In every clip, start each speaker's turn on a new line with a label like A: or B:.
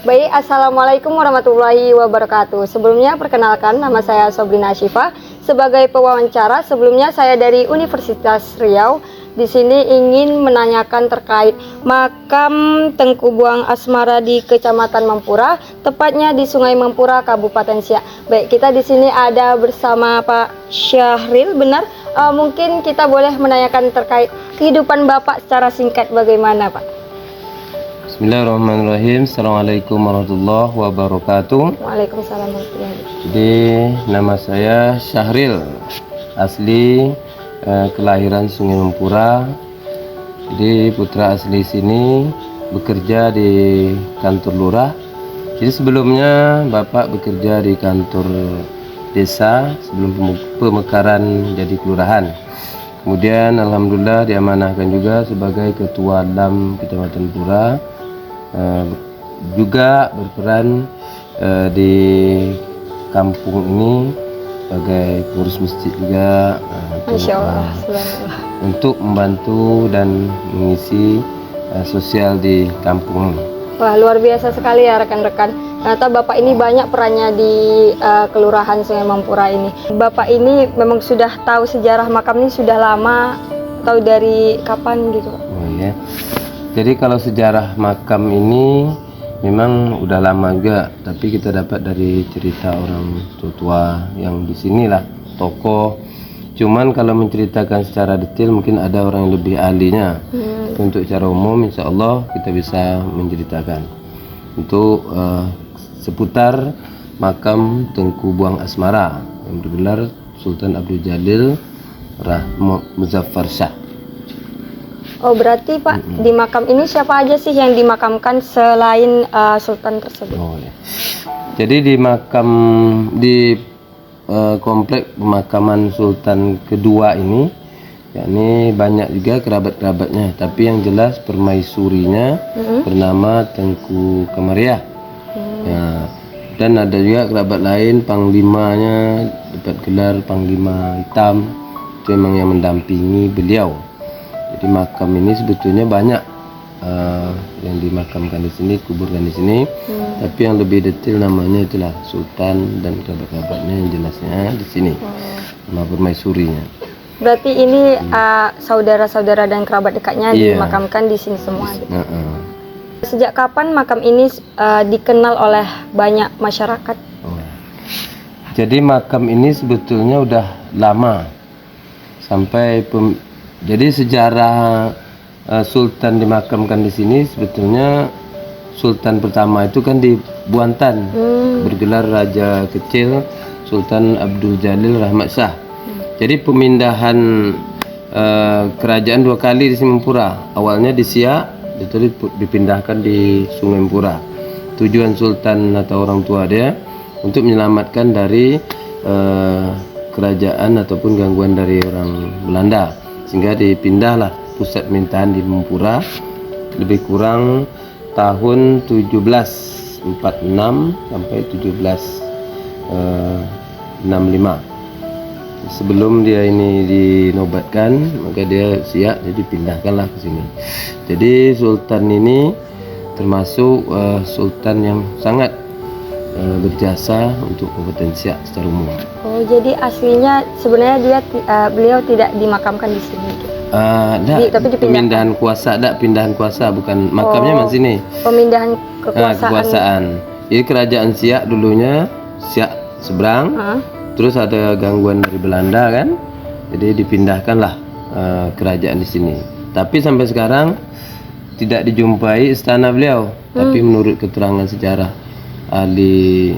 A: Baik, Assalamualaikum warahmatullahi wabarakatuh. Sebelumnya perkenalkan, nama saya Sobrina Syifa. Sebagai pewawancara, sebelumnya saya dari Universitas Riau. Di sini ingin menanyakan terkait makam Tengku Buang Asmara di Kecamatan Mempura, tepatnya di Sungai Mempura, Kabupaten Siak. Baik, kita di sini ada bersama Pak Syahril, benar? Mungkin kita boleh menanyakan terkait kehidupan Bapak secara singkat bagaimana, Pak?
B: Bismillahirrahmanirrahim. Assalamualaikum warahmatullahi wabarakatuh.
A: Waalaikumsalam warahmatullahi wabarakatuh.
B: Jadi nama saya Syahril, asli kelahiran Sungai Mempura. Jadi putra asli sini, bekerja di kantor lurah. Jadi sebelumnya bapak bekerja di kantor desa sebelum pemekaran jadi kelurahan. Kemudian alhamdulillah diamanahkan juga sebagai ketua LAM Kecamatan Pura. Juga berperan di kampung ini sebagai pengurus masjid juga,
A: Masya Allah,
B: untuk membantu dan mengisi sosial di kampung.
A: Wah, luar biasa sekali ya rekan-rekan. Ternyata Bapak ini banyak perannya di Kelurahan Sungai Mempura ini. Bapak ini memang sudah tahu sejarah makam ini sudah lama, tahu dari kapan gitu, Pak?
B: Oh ya. Jadi kalau sejarah makam ini memang udah lama juga, tapi kita dapat dari cerita orang tua yang di sinilah, tokoh. Cuman kalau menceritakan secara detail mungkin ada orang yang lebih ahlinya. Untuk secara umum insya Allah kita bisa menceritakan untuk seputar makam Tengku Buang Asmara yang bergelar Sultan Abdul Jalil Muzaffar Shah.
A: Oh, berarti Pak, di makam ini siapa aja sih yang dimakamkan selain Sultan tersebut?
B: Oh, ya. Jadi di makam di komplek pemakaman Sultan kedua ini, yakni banyak juga kerabat-kerabatnya, tapi yang jelas permaisurinya bernama Tengku Kamariah. Ya, dan ada juga kerabat lain, panglimanya dapat gelar Panglima Hitam, itu memang yang mendampingi beliau. Jadi makam ini sebetulnya banyak yang dimakamkan di sini, kuburkan di sini. Tapi yang lebih detail namanya itulah Sultan dan kerabat-kerabatnya yang jelasnya di sini. Nama permaisurinya.
A: Berarti ini saudara-saudara dan kerabat dekatnya dimakamkan di sini semua. Gitu. Sejak kapan makam ini dikenal oleh banyak masyarakat?
B: Jadi makam ini sebetulnya udah lama sampai jadi sejarah Sultan dimakamkan di sini sebetulnya Sultan pertama itu kan di Buantan, bergelar Raja Kecil Sultan Abdul Jalil Rahmat Shah. Jadi pemindahan kerajaan dua kali di Mempura. Awalnya di Siak, itu dipindahkan di Sungai Mempura. Tujuan Sultan atau orang tua dia untuk menyelamatkan dari kerajaan ataupun gangguan dari orang Belanda. Sehingga dipindahlah pusat pemerintahan di Mempura lebih kurang tahun 1746 sampai 1765. Sebelum dia ini dinobatkan, maka dia Siak, jadi dipindahkanlah ke sini. Jadi Sultan ini termasuk Sultan yang sangat berjasa untuk Kabupaten Siak secara umum. Oh,
A: jadi aslinya sebenarnya beliau tidak dimakamkan di sini.
B: Tapi pemindahan kuasa, pindahan kuasa, bukan makamnya masih sini.
A: Pemindahan kekuasaan.
B: Jadi kerajaan Siak dulunya Siak seberang, terus ada gangguan dari Belanda kan, jadi dipindahkanlah kerajaan di sini. Tapi sampai sekarang tidak dijumpai istana beliau. Tapi menurut keterangan sejarah ahli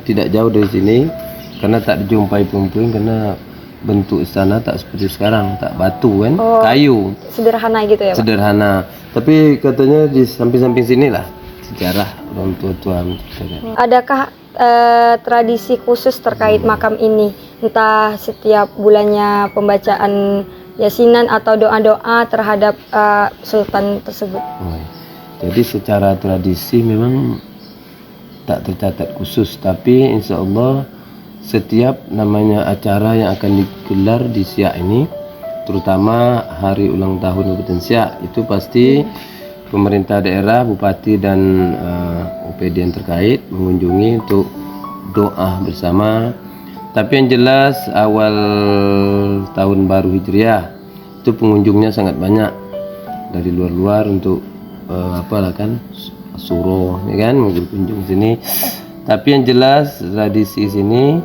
B: tidak jauh dari sini, karena tak dijumpai puing-puing karena bentuk istana tak seperti sekarang, tak batu kan, kayu.
A: Sederhana gitu ya, Pak?
B: Sederhana. Tapi katanya di samping-samping sinilah sejarah orang tua-tua.
A: Adakah tradisi khusus terkait makam ini? Entah setiap bulannya pembacaan yasinan atau doa-doa terhadap Sultan tersebut?
B: Jadi secara tradisi memang tak tercatat khusus, tapi insya Allah setiap namanya acara yang akan digelar di Siak ini, terutama hari ulang tahun Kabupaten Siak, itu pasti pemerintah daerah, bupati dan OPD yang terkait mengunjungi untuk doa bersama. Tapi yang jelas awal tahun baru Hijriah itu pengunjungnya sangat banyak dari luar-luar untuk apalah kan suruh ya kan mengunjung sini. Tapi yang jelas tradisi sini,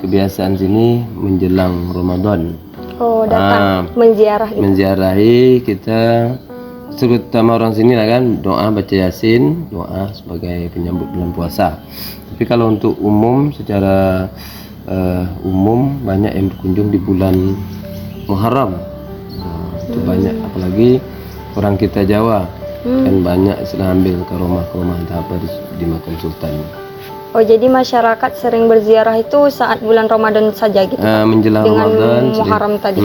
B: kebiasaan sini menjelang Ramadan.
A: Oh, datang menziarah gitu.
B: Menziarahi kita, terutama orang sini lah kan, doa baca Yasin, doa sebagai penyambut bulan puasa. Tapi kalau untuk umum, secara umum banyak yang berkunjung di bulan Muharram. Itu banyak, apalagi orang kita Jawa kan banyak sudah ambil ke rumah apa di makam sultan.
A: Oh, jadi masyarakat sering berziarah itu saat bulan Ramadan saja gitu, Pak?
B: Menjelang
A: Dengan
B: Ramadan
A: Muharram tadi.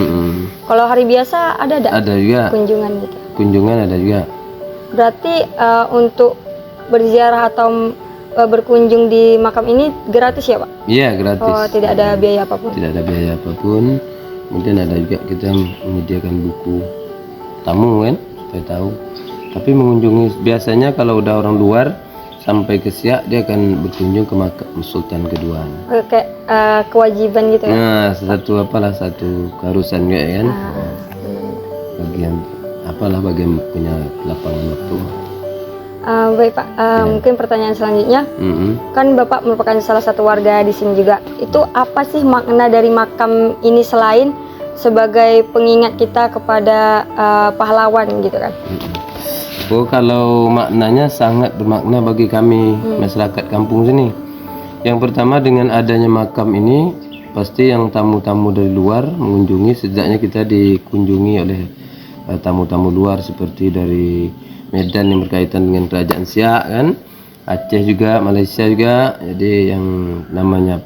A: Kalau hari biasa ada
B: juga
A: kunjungan gitu?
B: Kunjungan ada juga.
A: Berarti untuk berziarah atau berkunjung di makam ini gratis ya, Pak?
B: Iya, gratis.
A: Oh, tidak ada biaya apapun?
B: Tidak ada biaya apapun. Kemudian ada juga kita menyediakan buku tamu kan, supaya tahu. Tapi mengunjungi biasanya kalau udah orang luar sampai ke Siak dia akan berkunjung ke makam sultan kedua.
A: Kayak kewajiban gitu ya?
B: Nah, satu keharusan juga kan. Bagian bagian punya lapangan waktu.
A: Baik Pak, mungkin pertanyaan selanjutnya, kan Bapak merupakan salah satu warga di sini juga. Itu apa sih makna dari makam ini selain sebagai pengingat kita kepada pahlawan gitu kan?
B: Oh, kalau maknanya sangat bermakna bagi kami masyarakat kampung sini. Yang pertama, dengan adanya makam ini pasti yang tamu-tamu dari luar mengunjungi, setidaknya kita dikunjungi oleh tamu-tamu luar seperti dari Medan yang berkaitan dengan kerajaan Siak kan, Aceh juga, Malaysia juga. Jadi yang namanya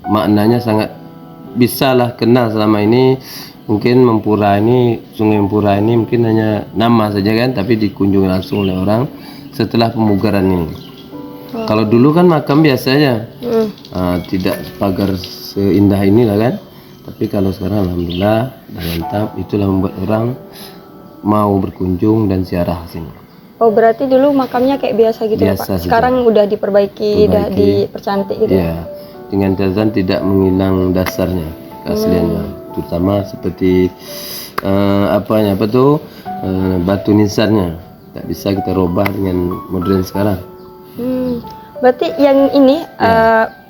B: maknanya sangat bisalah kenal selama ini. Mungkin Sungai Mempura ini mungkin hanya nama saja kan, tapi dikunjungi langsung oleh orang setelah pemugaran ini. Kalau dulu kan makam biasanya tidak pagar seindah inilah kan. Tapi kalau sekarang alhamdulillah dah lengkap, itulah membuat orang mau berkunjung dan ziarah sini.
A: Oh, berarti dulu makamnya kayak biasa gitu ya, Pak? Sekarang udah diperbaiki, udah dipercantik gitu ya?
B: Dengan catatan tidak menghilang dasarnya, keasliannya. Terutama seperti batu nisannya tak bisa kita rubah dengan modern sekarang.
A: Berarti yang ini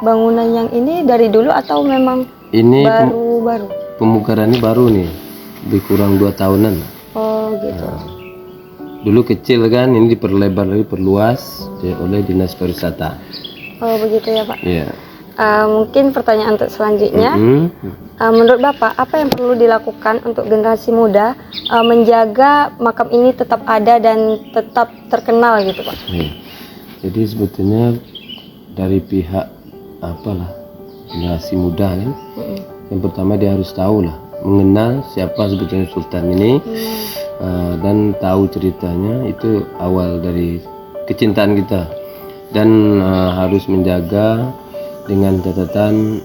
A: bangunan yang ini dari dulu atau memang
B: ini
A: baru-baru?
B: Pemugaran ini baru nih, lebih kurang 2 tahunan.
A: Oh gitu.
B: Dulu kecil kan, ini diperlebar lagi, perluas oleh Dinas Pariwisata.
A: Oh begitu ya Pak.
B: Iya.
A: Mungkin pertanyaan untuk selanjutnya, menurut Bapak apa yang perlu dilakukan untuk generasi muda menjaga makam ini tetap ada dan tetap terkenal gitu Pak?
B: Jadi sebetulnya dari pihak generasi muda kan, yang pertama dia harus tahu lah, mengenal siapa sebetulnya sultan ini, dan tahu ceritanya, itu awal dari kecintaan kita. Dan harus menjaga dengan catatan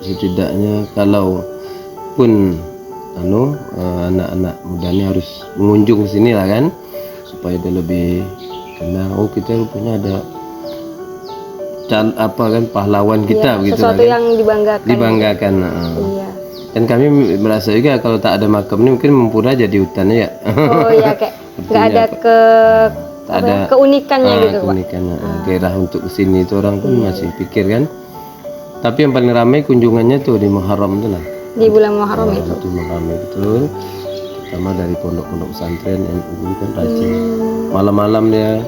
B: setidaknya kalau pun anak-anak muda ini harus mengunjung sini lah kan, supaya dia lebih kenal, oh kita rupanya ada pahlawan kita begitu
A: sesuatu
B: kan?
A: Yang dibanggakan. Iya.
B: Dan kami merasa juga kalau tak ada makam ini mungkin Mempura jadi hutannya ya.
A: Oh iya, kayak nggak ada keunikannya gitu Pak.
B: Gairah untuk kesini itu orang pun masih pikir kan. Tapi yang paling ramai kunjungannya tuh di Muharram itu lah.
A: Di bulan Muharram itu.
B: Di Muharram betul. Terutama dari pondok-pondok pesantren NU kan rajin. Malam-malam dia.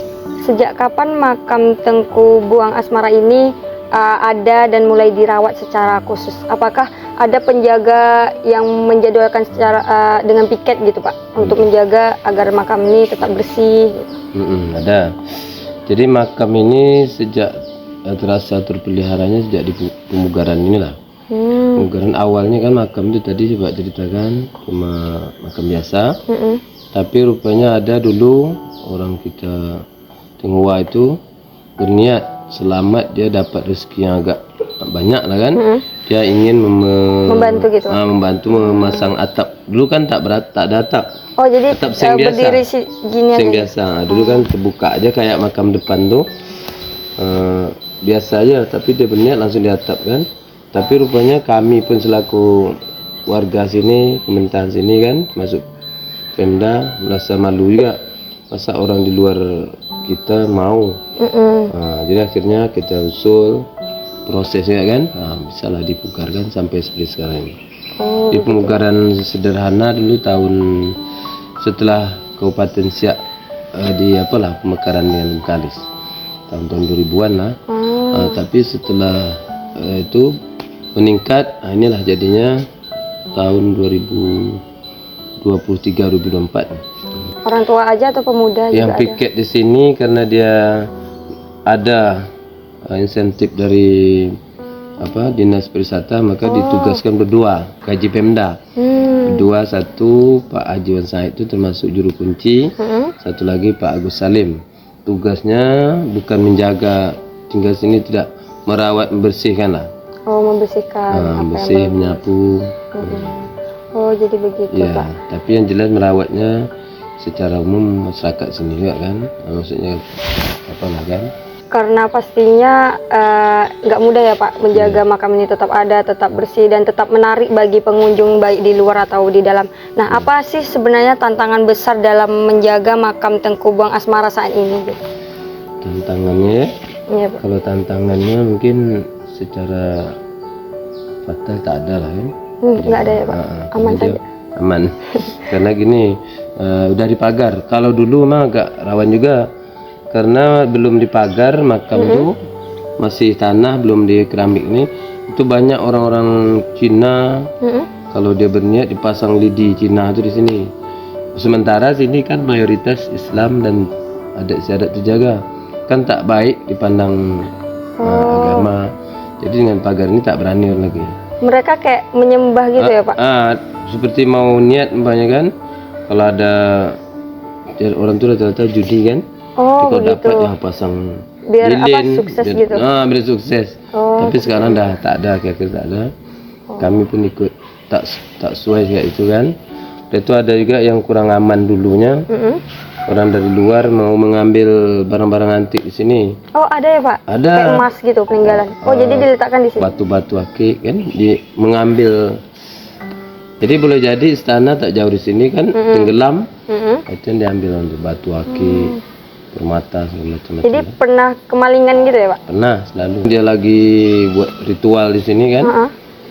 A: Sejak kapan makam Tengku Buang Asmara ini ada dan mulai dirawat secara khusus? Apakah ada penjaga yang menjadwalkan secara dengan piket gitu Pak, untuk menjaga agar makam ini tetap bersih? Gitu?
B: Ada. Jadi makam ini sejak terasa terpeliharanya sejak di pemugaran inilah. Pemugaran awalnya kan makam itu tadi coba ceritakan cuma makam biasa. Tapi rupanya ada dulu orang kita Tionghoa itu berniat selamat dia dapat rezeki yang agak banyak lah kan. dia ingin
A: membantu gitu.
B: Membantu memasang atap. Dulu kan tak ada atap.
A: Oh, jadi
B: Atap seng
A: berdiri
B: biasa.
A: gini
B: Seng
A: aja.
B: biasa. Dulu kan terbuka aja kayak makam depan tuh. Biasa aja, tapi dia berniat langsung di atap kan. Tapi rupanya kami pun selaku warga sini, pemerintahan sini kan, masuk Pemda merasa malu juga. Masa orang di luar kita mau. Jadi akhirnya kita usul prosesnya kan, bisa lah dipugarkan sampai seperti sekarang ini. Di pemugaran sederhana dulu tahun setelah Kabupaten Siak di pemekaran dengan Kalis tahun 2000-an lah. Tapi setelah itu meningkat, inilah jadinya tahun 2023-2024.
A: Orang tua aja atau pemuda
B: yang
A: juga
B: piket di sini karena dia ada insentif dari Dinas Pariwisata, maka ditugaskan berdua gaji Pemda. Berdua, satu Pak Haji Wan Said itu termasuk juru kunci, satu lagi Pak Agus Salim. Tugasnya bukan menjaga tinggal sini, tidak merawat, membersihkan lah.
A: Oh, membersihkan.
B: Bersih, menyapu.
A: Oh, jadi begitu
B: Ya,
A: Pak.
B: tapi yang jelas merawatnya secara umum masyarakat sini juga kan. Maksudnya kan?
A: Karena pastinya nggak mudah ya Pak menjaga makam ini tetap ada, tetap bersih dan tetap menarik bagi pengunjung baik di luar atau di dalam. Nah, apa sih sebenarnya tantangan besar dalam menjaga makam Tengku Buang Asmara saat ini?
B: Tantangannya,
A: Iya Pak.
B: kalau tantangannya mungkin secara fatal tak ada lah kan.
A: Nggak ada ya Pak. Aman saja.
B: Aman. Karena gini, udah dipagar. Kalau dulu mah agak rawan juga. Karena belum dipagar makam itu masih tanah, belum di keramik ini, itu banyak orang-orang Cina. Kalau dia berniat dipasang lidi Cina itu di sini. Sementara sini kan mayoritas Islam dan adat istiadat terjaga, kan tak baik dipandang agama. Jadi dengan pagar ini tak berani orang lagi.
A: Mereka kayak menyembah gitu ya Pak?
B: Seperti mau niat banyak kan. Kalau ada orang tua rata-rata judi kan.
A: Oh,
B: kalau
A: begitu.
B: dapat yang pasang
A: Biar
B: lilin,
A: sukses gitu.
B: biar sukses. Tapi sekarang dah tak ada, kira-kira tak ada. Kami pun ikut tak sesuai juga itu kan. Dan itu ada juga yang kurang aman dulunya. Orang dari luar mau mengambil barang-barang antik di sini.
A: Oh, ada ya Pak?
B: Ada.
A: Kayak emas gitu peninggalan. Oh, jadi diletakkan di sini.
B: Batu-batu akik kan, mengambil. Jadi boleh jadi istana tak jauh di sini kan, tenggelam. Itu yang diambil untuk batu akik, permata segala macam.
A: Jadi pernah kemalingan gitu ya Pak?
B: Pernah, selalu. Dia lagi buat ritual di sini kan,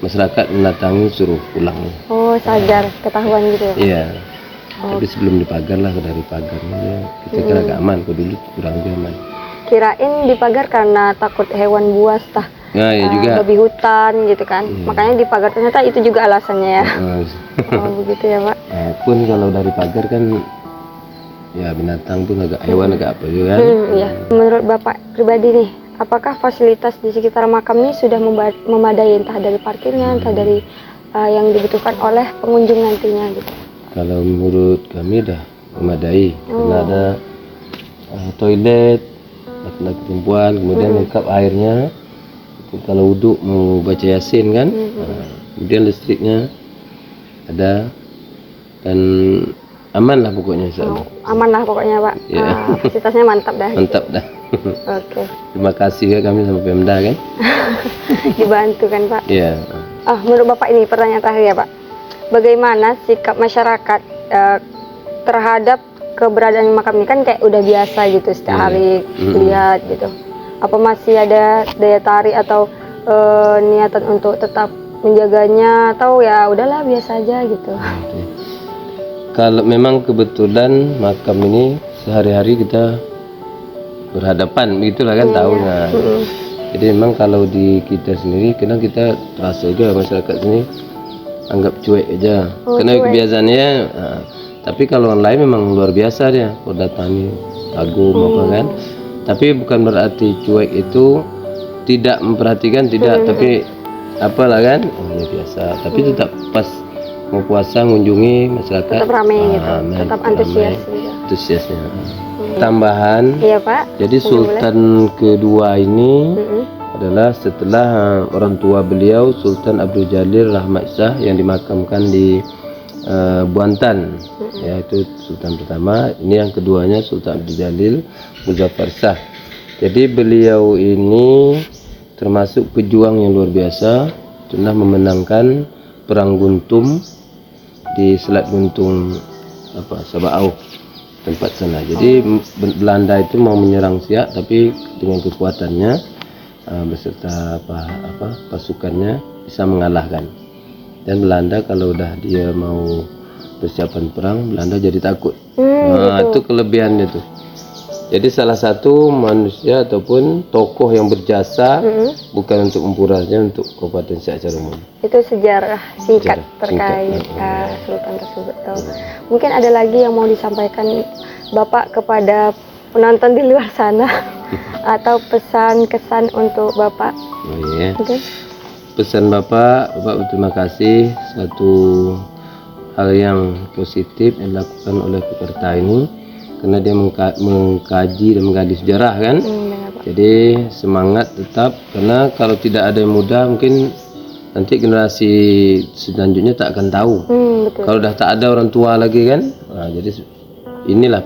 B: masyarakat mendatangi suruh pulang.
A: Oh, sadar, ketahuan gitu ya Pak?
B: Iya. Tapi sebelum dipagar lah, dari pagarnya dia, kita kira agak aman. Kalau dulu kurang lebih aman.
A: Kirain dipagar karena takut hewan buas tah.
B: Nah, ya juga.
A: Babi hutan gitu kan. Makanya dipagar, ternyata itu juga alasannya ya. Oh, begitu ya Pak.
B: Pun kalau dari pagar kan ya binatang pun agak hewan agak apa juga kan.
A: Iya. Menurut Bapak pribadi nih, apakah fasilitas di sekitar makam ini sudah memadai, entah dari parkirnya, entah dari yang dibutuhkan oleh pengunjung nantinya gitu?
B: Kalau menurut kami dah memadai. Karena ada toilet, laki-laki perempuan, kemudian lengkap airnya. Kalau wuduk mau baca yasin kan, kemudian listriknya ada dan aman lah pokoknya.
A: Aman lah pokoknya Pak. Fasilitasnya mantap dah.
B: Mantap dah.
A: Oke.
B: Terima kasih ya kami sama Pemda kan.
A: Dibantu kan Pak.
B: Iya.
A: Menurut Bapak ini pertanyaan terakhir ya Pak. Bagaimana sikap masyarakat terhadap keberadaan makam ini, kan kayak udah biasa gitu setiap hari lihat gitu. Apa masih ada daya tarik atau niatan untuk tetap menjaganya, atau ya udahlah biasa aja gitu?
B: Kalau memang kebetulan makam ini sehari-hari kita berhadapan, begitulah kan tahunya. Jadi memang kalau di kita sendiri, kadang kita terasa juga masyarakat sini anggap cuek aja, karena kebiasaannya. Tapi kalau orang lain memang luar biasa dia, datangi, kagum apa kan. Tapi bukan berarti cuek itu tidak memperhatikan, tidak. Tapi apalah kan, ini biasa. Tapi tetap pas mau puasa mengunjungi masyarakat.
A: Tetap ramai gitu, tetap antusias gitu.
B: Antusiasnya. Tambahan.
A: Iya Pak.
B: Jadi Sultan kedua ini adalah setelah orang tua beliau Sultan Abdul Jalil Rahmat Shah yang dimakamkan di Buantan, yaitu Sultan pertama. Ini yang keduanya Sultan Abdul Jalil Muzaffar Shah. Jadi beliau ini termasuk pejuang yang luar biasa, pernah memenangkan perang Guntum di Selat Guntung Sabah tempat sana. Jadi Belanda itu mau menyerang Siak, tapi dengan kekuatannya beserta pasukannya bisa mengalahkan. Dan Belanda kalau udah dia mau persiapan perang, Belanda jadi takut. Itu kelebihannya tuh. Jadi salah satu manusia ataupun tokoh yang berjasa bukan untuk Mempurasnya, untuk Kabupaten Siak secara umum.
A: Itu sejarah singkat terkait Sultan tersebut. Mungkin ada lagi yang mau disampaikan Bapak kepada penonton di luar sana atau pesan kesan untuk Bapak?
B: Oh iya. Pesan Bapak berterima kasih, satu hal yang positif yang dilakukan oleh peserta ini, karena dia mengkaji dan menggali sejarah kan. Jadi semangat tetap, karena kalau tidak ada yang muda mungkin nanti generasi selanjutnya tak akan tahu. Kalau dah tak ada orang tua lagi kan, jadi inilah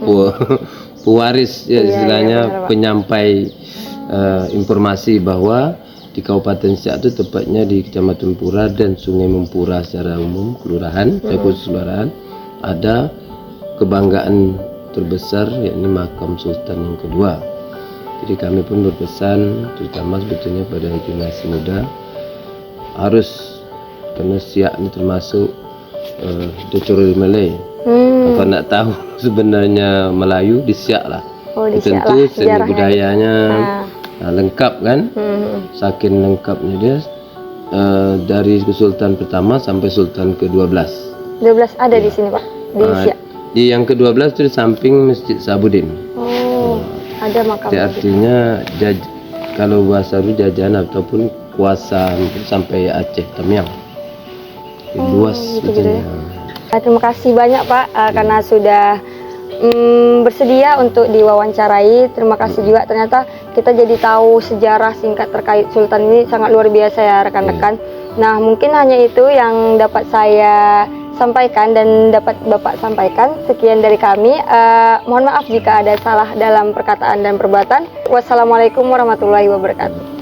B: pewaris ya, istilahnya penyampai informasi bahwa di Kabupaten Siak itu tepatnya di Kecamatan Pura dan Sungai Mempura secara umum, kelurahan, khusus kelurahan, ada kebanggaan terbesar yakni makam Sultan yang kedua. Jadi kami pun berpesan terutama sebetulnya pada generasi muda harus, karena Siak ini termasuk Decorul Malay. Apa nak tahu sebenarnya Melayu di Siak lah. Tentu seni budayanya lengkap kan. Saking lengkapnya dia dari Sultan pertama sampai Sultan ke-12. 12 ada di sini Pak, di Siak. Di yang ke-12 itu di samping Masjid Sabudin. Ada makam. Artinya kalau bahasa itu jajahan ataupun kuasa sampai Aceh Tamiang. Luas gitu ya. Terima kasih banyak Pak karena sudah bersedia untuk diwawancarai. Terima kasih juga, ternyata kita jadi tahu sejarah singkat terkait Sultan ini sangat luar biasa ya rekan-rekan. Nah mungkin hanya itu yang dapat saya sampaikan dan dapat Bapak sampaikan. Sekian dari kami. Mohon maaf jika ada salah dalam perkataan dan perbuatan. Wassalamualaikum warahmatullahi wabarakatuh.